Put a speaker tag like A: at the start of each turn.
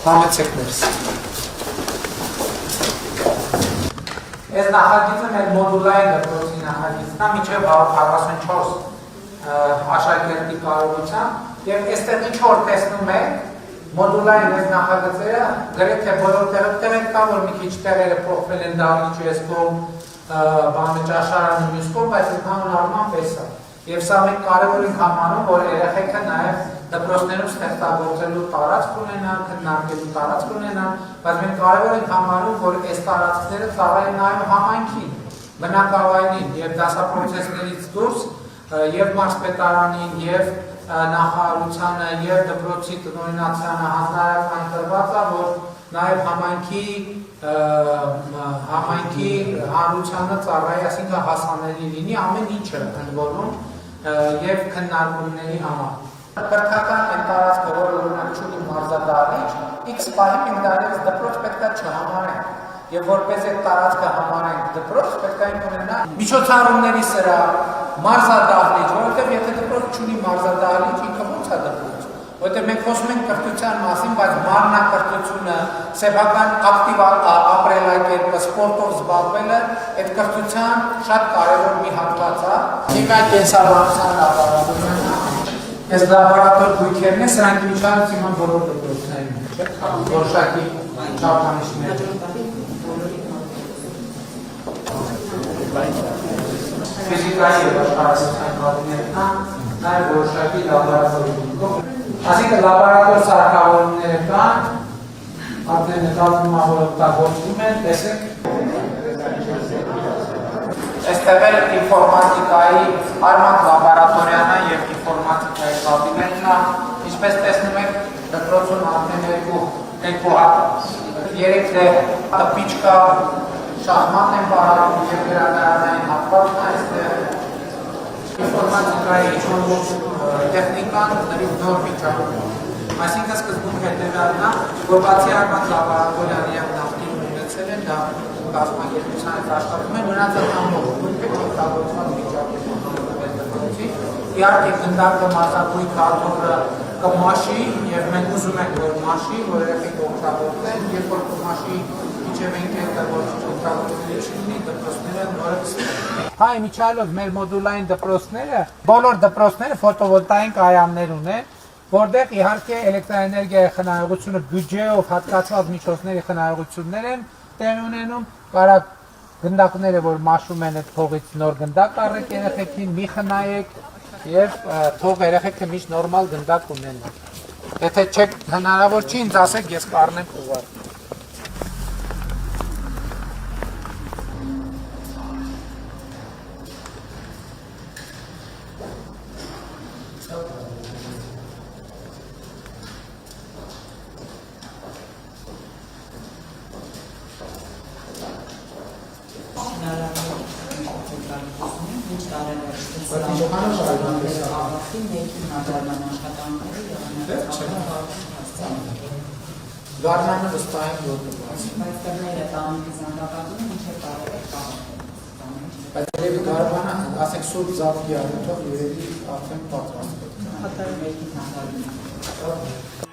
A: Համեցեք ներս։ Այս նախագիծը մեր մոդուլային դպրոցի նախագիծն է մինչև 44 աշակերտի կարողությամբ եւ այստեղ ինչ որ տեսնում եք մոդուլային այս նախագծերը գրեթե բոլոր տեղերում կա որ մի քիչ տեղերը փոխվել են դահլիճի այս կողմ բանը ճաշարանը մյուս կողմ բայց ընդհանուր առմամբ էս է եւ սա մենք կարեւոր ենք համարում որ երեխեքը նաեւ դպրոցներում ստեղծագործելու տարածք ունենան, քննարկելու տարածք ունենան, բայց մենք կարևոր ենք համարում, որ այս տարածքները ծառայեն նաեւ համայնքին, բնակավայրին եւ դասապրոցեսներից դուրս եւ մարզպետարանին եւ նախարարությանը եւ դպրոցի տնօրինությանը հանրահայտման տրված է, որ նաեւ համայնքի հանրությանը ծառայի, այսինքն հասանելի լինի ամեն ինչը ընդ եւ քննարկումների համար։ Կրթական են տարածքը, որը օրինակ չունի մարզադահլիճ, X պահի մենք դարից դպրոց պետք է չհամարենք եւ որպես այդ տարածքը համարենք դպրոց պետք է ունենա միջոցառումների սրահ, մարզադահլիճ, որովհետեւ եթե դպրոց չունի մարզադահլիճ, ինքը ո՞նց է դպրոց։ Որովհետեւ մենք խոսում ենք կրթության մասին, բայց մարմնակրթությունը, սեփական ակտիվ ապրելակերպը, սպորտով զբաղվելը այդ կրթության շատ կարեւոր մի հատված է։ Հիմա կենսաբանության լաբորատորիան Այս լաբորատոր գույքերն է, սրանք միջանց հիմա բոլոր դպրոցներում են, չէ՞, որոշակի չափանիշներ։ Ֆիզիկայի եւ աշխարհագրության կաբինետն է, նաեւ որոշակի լաբորատորի գույքով։ Այսինքն լաբորատոր սարքավորումները կան, արդեն նկատվում է, որ օգտագործվում են, տեսեք։ Այստեղ էլ ինֆորմատիկայի արմատ լաբորատորիան է եւ ինֆորմատիկայի կաբինետն է, ինչպես տեսնում եք դպրոցում արդեն երկու հատ, երեք տպիչ կա, շախմատ են պահարում եւ գրադարանային հատվածն է այստեղ։ Ինֆորմատիկայի տեխնիկան նույն նոր վիճակում է։ Այսինքն սկզբում հետեւյալն է, որ բացի արմատ լաբորատորիան եւ նախկին ունեցել են դա կազմակերպության հետ աշխատում են, մնացած ամբողջ գույքը օգտագործված վիճակում դպրոցի։ Իհարկե գնդակը մազագույք հատորը կմաշի եւ մենք ուզում ենք որ մաշի, որ երեխեք օգտագործեն, երբ որ կմաշի ինչեւ ենք օգտագործել չլինի դպրոցները նորից։ Հայ միջալով մեր մոդուլային դպրոցները, բոլոր դպրոցները ֆոտովոլտային կայաններ ունեն, որտեղ իհարկե էլեկտրաէներգիայի խնայողությունը բյուջեով հատկացված միջոցների խնայողություններ են տեղ ունենում, կարակ գնդակները, որ մաշում են այդ փողից նոր գնդակ առեք երեխեքին, մի խնայեք եւ թող երեխեքը միշտ նորմալ գնդակ ունենան։ Եթե չեք հնարավոր չի, ինձ ասեք, ես կառնեմ ուղղակի։ Գարնանը վստահ են որ կբացի։
B: Բայց դեռները տանիքի զանգակատունը ինչեր կարող է կարող։
A: Բայց երևի գարնանը, ասենք սուրբ զավքի առիթով երևի արդեն պատրաստ է։
B: Հատար մեկի հանդարում։